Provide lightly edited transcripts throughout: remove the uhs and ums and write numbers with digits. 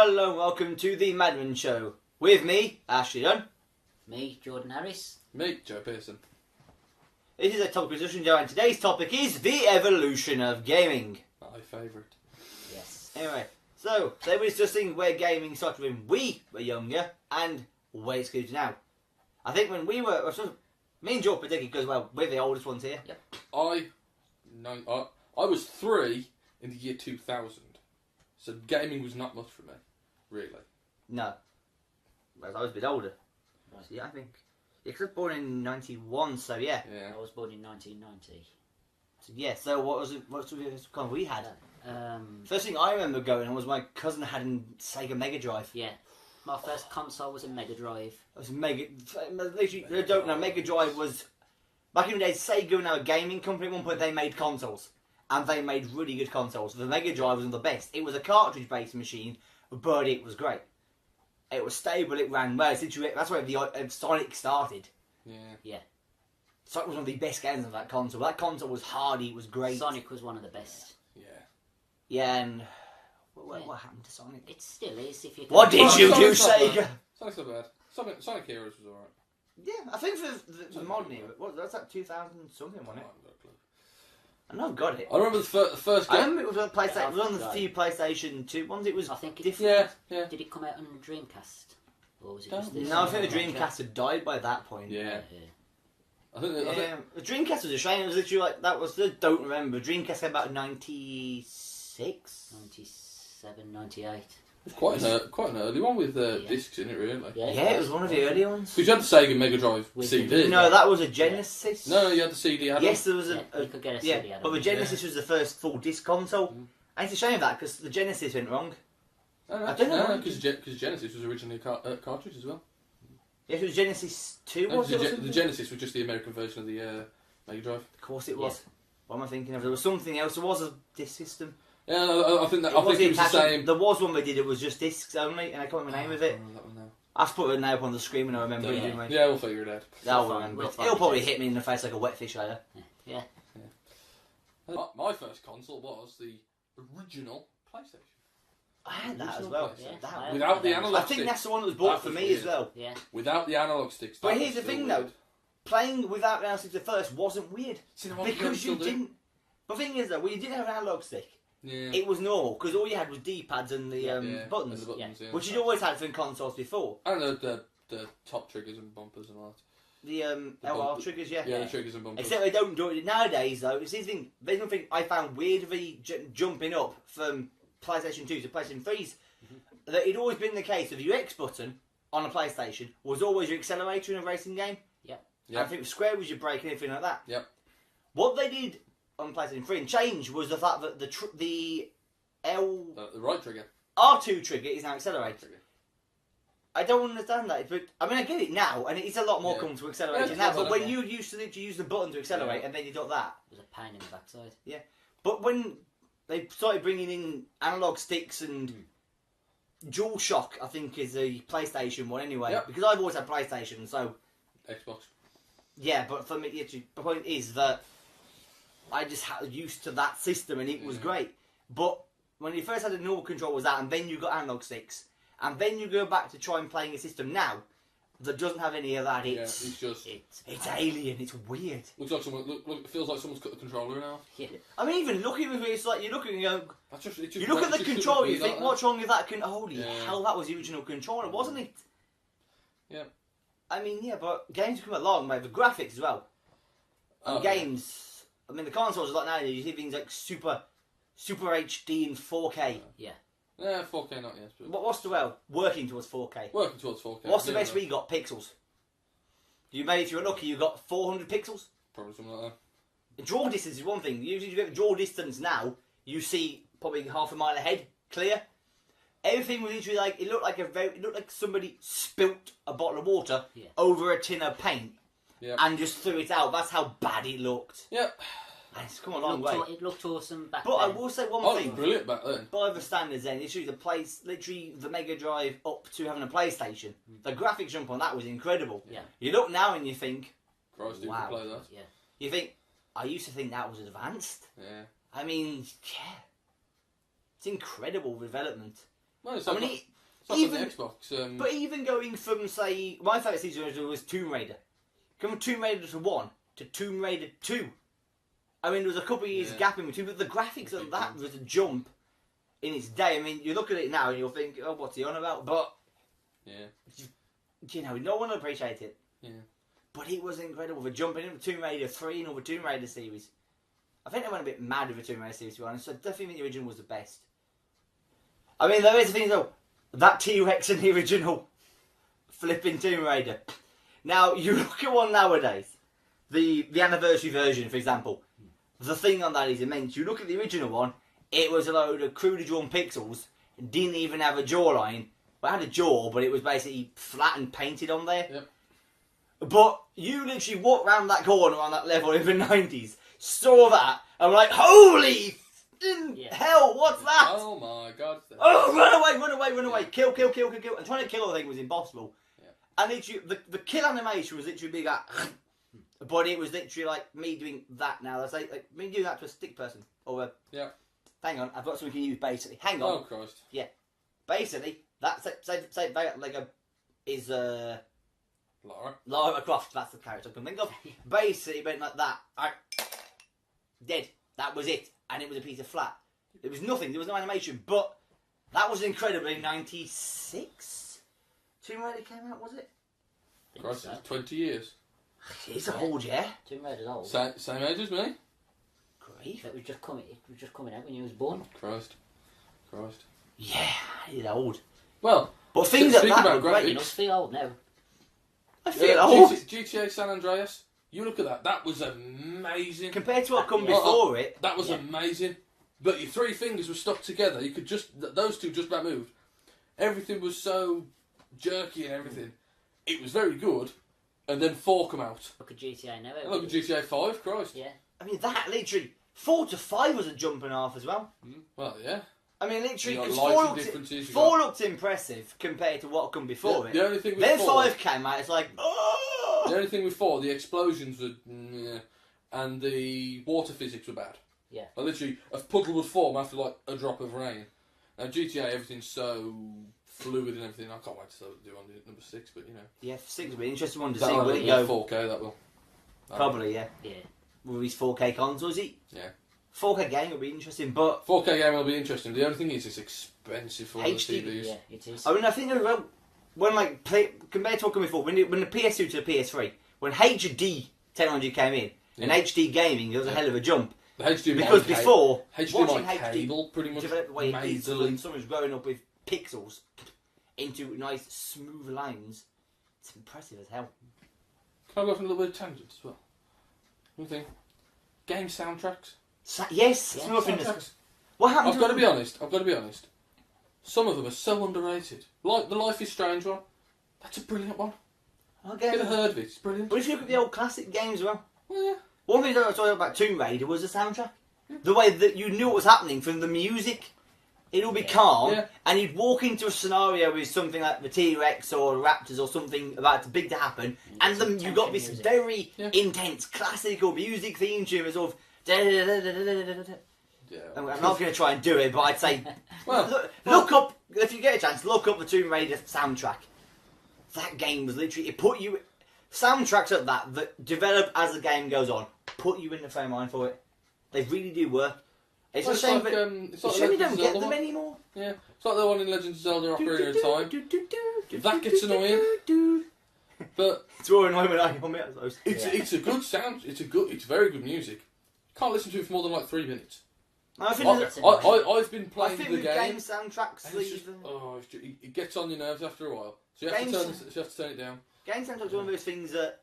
Hello and welcome to the Madman Show. With me, Ashley Dunn. Me, Jordan Harris. Me, Joe Pearson. This is a topic discussion show and today's topic is the evolution of gaming. My favourite. Yes. Anyway, so today we're discussing where gaming started when we were younger and where it's going to now. I think when we were, me and Joe predicted because well, we're the oldest ones here. Yep. I was 3 in the year 2000, so gaming was not much for me, really. No. Whereas I was a bit older. Right. So yeah, I think. Yeah, 'cause I was born in 91, so yeah. Yeah. I was born in 1990. So, yeah, so what was the kind we had? First thing I remember going on was my cousin had a Sega Mega Drive. yeah. My first console was a Mega Drive. It was literally, I don't know, Mega Drive was, back in the day, Sega were now a gaming company. At one point they made consoles. And they made really good consoles. The Mega Drive was one of the best. It was a cartridge-based machine, but it was great. It was stable, it ran well. That's where the Sonic started. Yeah. Sonic was one of the best games on that console. That console was hardy, it was great. Sonic was one of the best. Yeah. Yeah, and what happened to Sonic? It still is. If you. What did you do, Sonic's not Sega? bad. Sonic's not bad. Sonic Heroes was alright. Yeah, I think for the modern era, that's like 2000 something, wasn't it? I've got a clue. I know I've got it. I remember the first I game. remember it was on PlayStation. Yeah, It was on the right. few PlayStation 2 ones. It was I think it- different. Yeah. Did it come out on Dreamcast? Or was it Don't just this? No, I think the Dreamcast had died by that point. Yeah. Yeah. I think The Dreamcast was a shame. It was literally like that was. I don't remember. Dreamcast came out in 96. 97, 98. it's quite an early one with discs in it, really. Yeah, Yeah, it was one of the early ones. Because you had the Sega Mega Drive With CD. No, that was a Genesis. No, you had the CD add-on. Yes, there was Yeah, you could get a yeah, CD add-on. but the Genesis was the first full disc console. And it's a shame of that because the Genesis went wrong. I don't know. because Genesis was originally a cartridge as well. Yes, it was Genesis 2, No, was it? or the something? Genesis was just the American version of the Mega Drive. Of course it was. What am I thinking of? There was something else. There was a disc system. Yeah, no, I think it was the attachment. same. There was one we did. It was just discs only, and I can't remember the name of it. That one now. I just put it now up on the screen when I remember it. Yeah. Didn't we? Yeah, we'll figure it out. That'll We'll remember. find It'll it. probably hit me in the face like a wet fish later. Yeah. My first console was the original PlayStation. I had that as Original well. PlayStation. Yeah, That I one. had Without the that. analog I think sticks. that's the one that was bought That for was me weird. as well. Yeah. Without the analog sticks. But that here's the was still thing weird. though, playing without an analog stick at first wasn't weird. See, now, what Because still you do? didn't. The thing is though, when you didn't have an analog stick, Yeah. it was normal because all you had was D-pads and the Yeah, buttons, and the buttons, yeah. which you'd always had from consoles before. I don't know the top triggers and bumpers and all The LR bump- triggers, yeah. that. Yeah, the triggers and bumpers. Except they don't do it nowadays though. It's the thing. There's nothing I found weird of the jumping up from PlayStation 2 to PlayStation 3's. That it'd always been the case of your X button on a PlayStation was always your accelerator in a racing game. Yep. And I think square was your brake and everything like that. Yep. What they did on PlayStation 3 and changed was the fact that the The right trigger. R2 trigger is now accelerator. Trigger. I don't understand that, but I mean I get it now, and it's a lot more Yeah. comfortable accelerating Yeah, now. it's But when yeah. you used to literally use the button to accelerate, Yeah. and then you got that. It was a pain in the backside. But when they started bringing in analog sticks and DualShock, I think is the PlayStation one anyway. Yep. Because I've always had PlayStation, so Xbox. yeah. But for me, the point is that I just had used to that system, and it was Yeah. great. But when you first had a normal control was that, and then you got analog sticks, and then you go back to try and playing a system now that doesn't have any of that. Yeah, It's it's just it's alien. It's weird. looks like someone. Look, it feels like someone's cut the controller in half. Yeah. I mean, even looking at it, it's like you look at it and you go, That's just, it just you look at the it just controller, you shouldn't be think, like what's wrong with that? Holy Yeah. hell, that was the original controller, wasn't it? Yeah. I mean, yeah, but games come along, mate. The graphics as well. And Oh, games, I mean, the consoles are like now, you see things like Super HD and 4K. that. Yeah, 4K not yet. But What's the well? Working towards 4K. working towards 4K. What's the yeah, best we got? Pixels. If you're lucky, you got 400 pixels. Probably something like that. The draw distance is one thing. Usually, you get the draw distance now, you see probably half a mile ahead, clear. Everything was literally like it looked like somebody spilt a bottle of water Yeah. over a tin of paint Yep. and just threw it out. That's how bad it looked. Yep. And it's come a long way. It looked awesome back But I then. will say one Oh, it was thing. brilliant back then. By the standards, then literally the Mega Drive up to having a PlayStation. The graphics jump on that was incredible. Yeah. You look now and you think, Christ, who Wow. could play that? Yeah. you think, I used to think that was advanced. Yeah. I mean, yeah. It's incredible development. Well, it's I like, mean, it's like even- on the Xbox. but even going from, say, my favourite season was Tomb Raider. Coming from Tomb Raider to 1 to Tomb Raider 2. I mean, there was a couple of years Yeah. gap in between, but the graphics on that was a jump in its day. I mean, you look at it now and you'll think, oh, what's he on about? But, yeah. you know, no one will appreciate it. Yeah. But it was incredible for jumping into Tomb Raider 3 and all the Tomb Raider series. I think they went a bit mad with the Tomb Raider series, to be honest. So I definitely think the original was the best. I mean, there is a thing though. That T-Rex in the original flipping Tomb Raider. Now, you look at one nowadays. The anniversary version, for example. The thing on that is immense. You look at the original one, it was a load of crudely drawn pixels. Didn't even have a jawline. Well, it had a jaw, but it was basically flat and painted on there. Yep. But you literally walked round that corner on that level in the 90s, saw that, and were like, holy hell, what's that? Oh my god. Oh, run away, kill. And trying to kill the thing was impossible. Yeah. And literally, the kill animation was literally big, like, but it was literally like me doing that now. That's like me doing that to a stick person. Or a, Yeah. hang on, I've got something you can use basically. Hang on. Oh Christ. Basically, that's it. Say Lego is Lara. Lara Croft, that's the character I can think of. Basically, it went like that. Dead. That was it. And it was a piece of flat. There was nothing. There was no animation. But that was incredible in 96? Tomb Raider came out, was it? Christ, So. it's 20 years. It's old, yeah? Tomb Raider's old. Same age as me. Grief. It was just coming out when he was born. Christ. Yeah, it's old. Well, But things like speaking that about were great. He must feel old now. I feel old. GTA San Andreas. You look at that. That was amazing. Compared to what come Yeah. before it. That was Yeah. amazing. But your three fingers were stuck together. You could those two just about moved. Everything was so jerky and everything. It was very good. And then 4 come out. Look at GTA now. And look at GTA 5. Christ. Yeah. I mean, that literally. 4 to 5 was a jump and a half as well. Well, yeah. I mean, literally, You got because lighting differences, you 4 got- looked impressive compared to what come before it. The only thing with Then 4, 5 came out, it's like, oh! the only thing with 4, the explosions were, and the water physics were bad. Yeah. Like, literally, a puddle would form after like a drop of rain. Now GTA, everything's so fluid and everything. I can't wait to do on number 6, but you know. Yeah, 6 will be an interesting one to That see. will Will it be go? 4K? That will. Probably, yeah. Yeah. Will these 4K consoles? Yeah. 4K game will be interesting, but 4K game will be interesting. The only thing is, it's expensive for all the HD TVs. Yeah, it is. I mean, I think as well, when compared to what came before, when the PS2 to the PS3, when HD technology came in, and Yeah. HD gaming, there was a hell of a jump. The HDMI Because before, HDMI watching HD cable pretty much developed the way it made is, the when leap. someone's growing up with pixels into nice smooth lines, it's impressive as hell. Can I go for a little bit of tangent as well? What do you think? Game soundtracks. Yes, Yeah, nothing. Soundtracks. What happened? I've got to be honest. Some of them are so underrated. Like the Life is Strange one. That's a brilliant one. Okay. I've never heard of it. It's brilliant. But if you look at the old classic games, as well. Well, yeah. One thing that I saw about Tomb Raider was the soundtrack. The way that you knew what was happening from the music. It'll be Yeah. calm, Yeah. and you'd walk into a scenario with something like the T-Rex or Raptors or something about big to happen, and then you got this Music. very Yeah. intense classical music theme tune, sort of. I'm Yeah. not going to try and do it, but I'd say Well, look up if you get a chance. Look up the Tomb Raider soundtrack. That game was literally it put you soundtracks like that develop as the game goes on. Put you in the frame of mind for it. They really do work. It's a it's shame, like, but it's a like shame you Legends don't of get Zelda them one. anymore. Yeah. It's like the one in Legends of Zelda Ocarina of Time. That gets annoying. But It's more annoying when I hear those. it's a good sound. It's very good music. Can't listen to it for more than like 3 minutes. I think, I've been I playing think the with game. game soundtracks, And it's just, it gets on your nerves after a while. So you have, Games- you have to turn it down. game soundtracks are one of those things that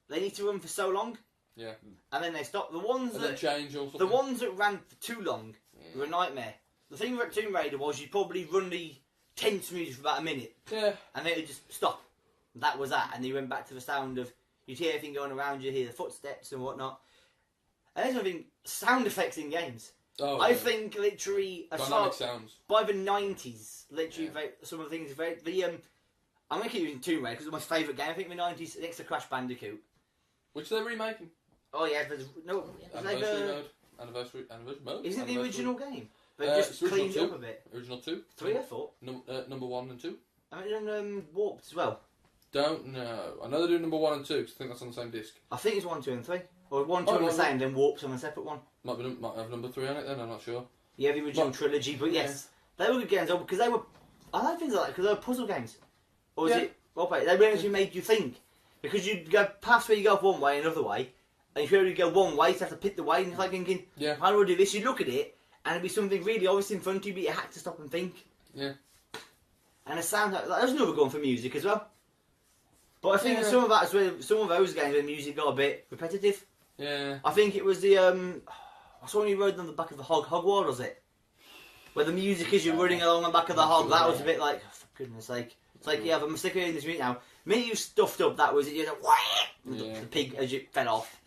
they need to run for so long, Yeah. and then they stop. The ones And then that change or something. the ones that ran for too long were a nightmare. The thing about Tomb Raider was you'd probably run the tense music for about a minute, Yeah. and then it'd just stop. That was that, and you went back to the sound of you'd hear everything going around you, hear the footsteps and whatnot. And there's another thing, sound effects in games. Oh, I yeah. think literally as far Dynamic sounds. by the 90s, literally Yeah. some of the things very I'm going to keep using Tomb Raider because it's my favourite game. I think the 90s next to Crash Bandicoot. Which they're remaking. Oh yeah, there's no. Is Anniversary mode. Anniversary mode. Isn't it the Anniversary. original game? But It's just original cleaned it up 2. a bit. Original 2. 3, I thought. Number 1 and 2. I mean, Warped as well. Don't know. I know they're doing number 1 and 2 because I think that's on the same disc. I think it's 1, 2, and 3. Or 1, 2 on the no. same, then Warped on a separate one. Might have number 3 on it then. I'm not sure. Yeah, the original But- trilogy. But yes, they were good games because they were. I like things like that because they were puzzle games. Or was Yeah. it role play? They actually made you think because you go past where you go one way, another way, and if you only go one way, you have to pick the way. And it's like thinking, Yeah. how do I do this? You look at it, and it'd be something really obvious in front of you, but you had to stop and think. Yeah. And it sounds like there's another going for music as well. But I think Yeah. some of that's where some of those games where music got a bit repetitive. Yeah. I think it was the I saw when you rode on the back of the Hogwarts, was it? Where the music is you're running along the back of the hog. That was a bit like, for goodness sake. It's like, yeah, I'm sick of hearing this music now. The minute you stuffed up, that was it. You know, Yeah. the pig as you fell off.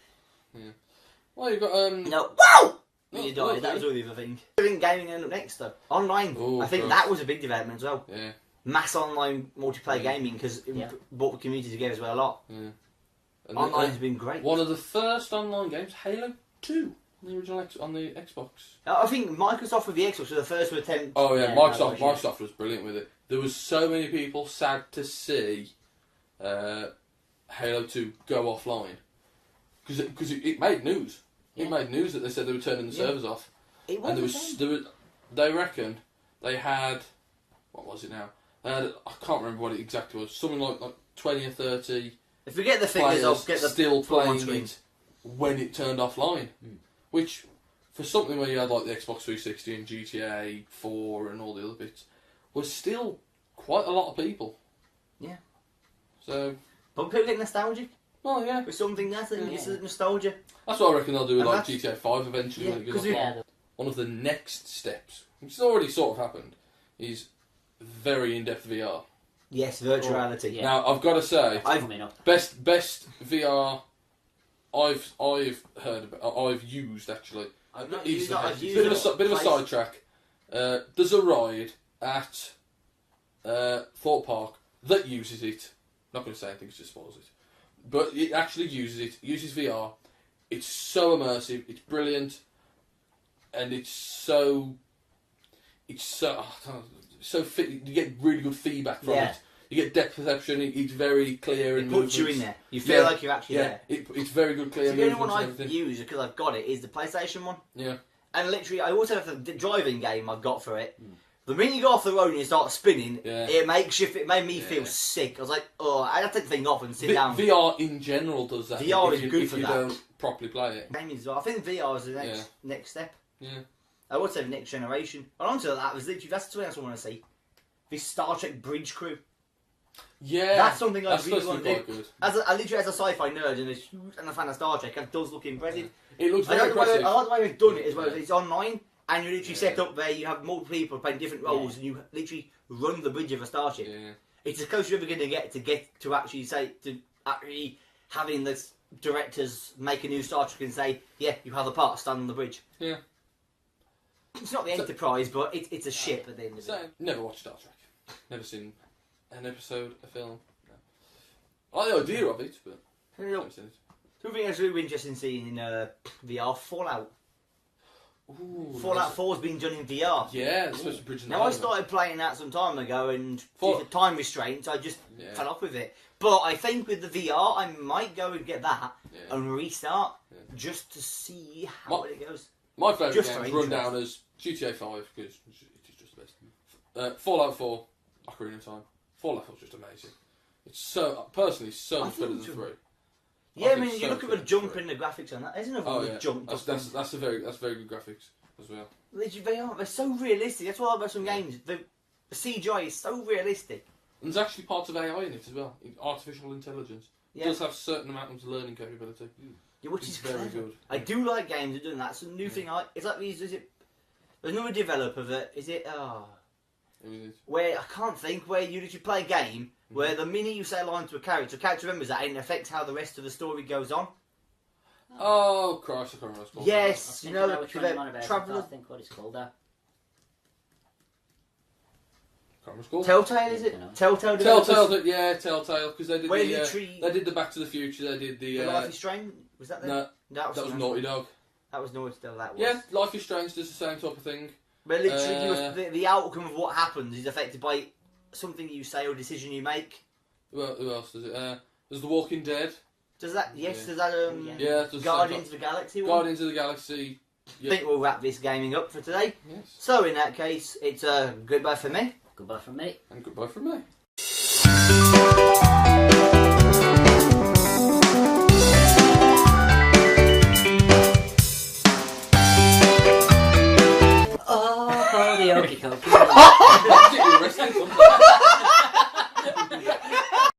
Well, you've got No, wow! When Oh, you died, lovely. that was all the other thing. I think gaming ended up next though. Online. Oh, I think God. that was a big development as well. Yeah. Mass online multiplayer gaming because it Yeah. brought the community together as well a lot. Yeah. And Online's been great. one of the first online games, Halo 2, on the original on the Xbox. I think Microsoft with the Xbox were the first to attempt. Oh yeah, Yeah, Microsoft. that was, yeah. Microsoft was brilliant with it. There was so many people sad to see Halo 2 go offline because it made news. It Yeah. made news that they said they were turning the Yeah. servers off, It and was they reckoned they had what was it now? They had, I can't remember what it exactly was. Something like 20 or 30 if we get the figures, I'll players get the still full on playing screen. it when it turned offline. Which, for something where you had like the Xbox 360 and GTA 4 and all the other bits, was still quite a lot of people. Yeah. So, But people get nostalgic well, yeah. with something else. Yeah. It's a nostalgia. That's what I reckon they'll do with And like that's- GTA 5 eventually. Yeah, when it goes 'cause offline. Yeah, One of the next steps, which has already sort of happened, is very in-depth VR. Yes, virtuality. Yeah. Now, I've got to say, that's coming up. best VR I've heard about, I've used actually. I've not Easily used it, I've has. used Bit of it a bit of a twice. sidetrack. There's a ride at Thorpe Park that uses it. Not going to say anything, 'cause it just spoils it. But it actually uses it. Uses VR. It's so immersive. It's brilliant, and it's so you get really good feedback from Yeah. it. You get depth perception. It's very clear It and puts you in there. You feel like you're actually yeah. there. It's very good, clear So the only movements one and I've everything. used because I've got it is the PlayStation one. Yeah. And literally, I also have the driving game I've got for it. The minute you go off the road and you start spinning, Yeah. it made me feel Yeah. sick. I was like, oh, I have to take the thing off and sit down. VR in general does that. VR if is you, good if for you that. don't properly play it. Gaming as well. I think VR is the next step. Yeah. I would say the next generation. And onto that was literally that's something else I want to see. This Star Trek bridge crew. Yeah. That's something I That's really supposed want to to be do. quite good. Literally as a sci-fi nerd and a fan of Star Trek, it does look impressive. It looks I very like the way impressive. they've done it as well. Yeah. It's online, and you literally Yeah. set up there. You have multiple people playing different roles, and you literally run the bridge of a starship. Yeah. It's as close as you're ever going to get to actually having the directors make a new Star Trek and say, "Yeah, you have a part. Stand on the bridge." Yeah. It's not the So- Enterprise, but it's a ship at the end of it. So, never watched Star Trek. Never seen an episode, a film. No. I like the idea of it, but never seen it. Something that's really interesting seeing in VR, Fallout. Ooh, Fallout nice. 4's been done in VR. Yeah, it's supposed to be bridging the Now I over. started playing that some time ago, and For- due to time restraints, I just Yeah. fell off with it. But I think with the VR, I might go and get that Yeah. and restart Yeah. just to see how My- it goes. My favourite Just games for run interest. down as GTA 5 because it is just the best. Fallout 4, Ocarina of Time. Fallout 4 is just amazing. It's so personally so I much better think than so. 3. Yeah, I think mean, you so look at much the better jump than in the graphics on that. There's another Oh one yeah, with jump. that's very good graphics as well. They're so realistic. That's what I love about some games. The CGI is so realistic. And there's actually parts of AI in it as well. Artificial intelligence. It Yeah, does have a certain amount of learning capability. yeah, which It's is very clever. good. I do like games that are doing that. It's a new thing. It's like these. Is it? There's another developer that is it. It is. Where I can't think where you literally play a game where the minute you say a line to a character remembers that and it affects how the rest of the story goes on. Oh Christ, I can't remember what it's called. Yes, I you think I know, which one you're on about. I Traveller. can't think what it's called now. Can't remember what it's called. Telltale is it? I don't know. Telltale developers? Telltale, because they did Where the literally they did the Back to the Future. They did the the Life is Strange. Was that them? no, that was that was someone Naughty else. Dog. That was Naughty Dog. That was. Yeah, Life is Strange does the same type of thing. But literally, the outcome of what happens is affected by something you say or decision you make. Well, who else does it? There's The Walking Dead. Does that? Yes. Yeah. Does that? Yeah, does Guardians of the Galaxy one? Guardians of the Galaxy. I think we'll wrap this gaming up for today. Yes. So in that case, it's goodbye for me. Goodbye from me. And goodbye from me.